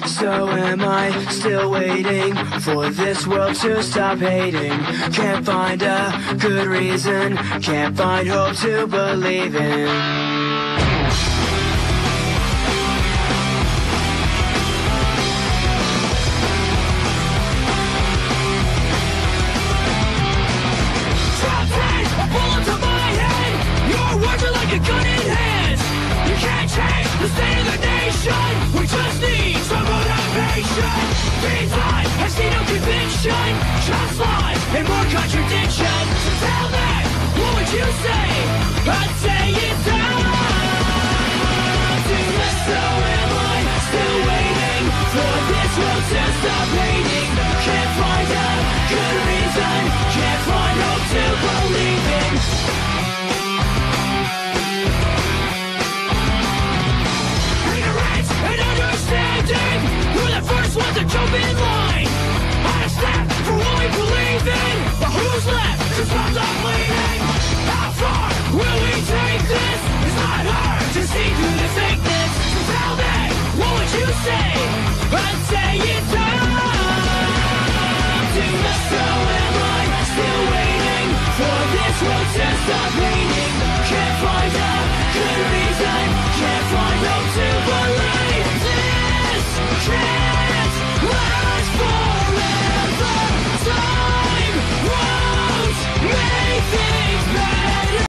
So am I still waiting for this world to stop hating? Can't find a good reason, can't find hope to believe in. Like a gun in hands, you can't change the state of the nation. We just need some motivation. These lies, I see no conviction, just lies and more contradiction. So tell me, what would you say? I'd say it's time to let. So am I still waiting for this world to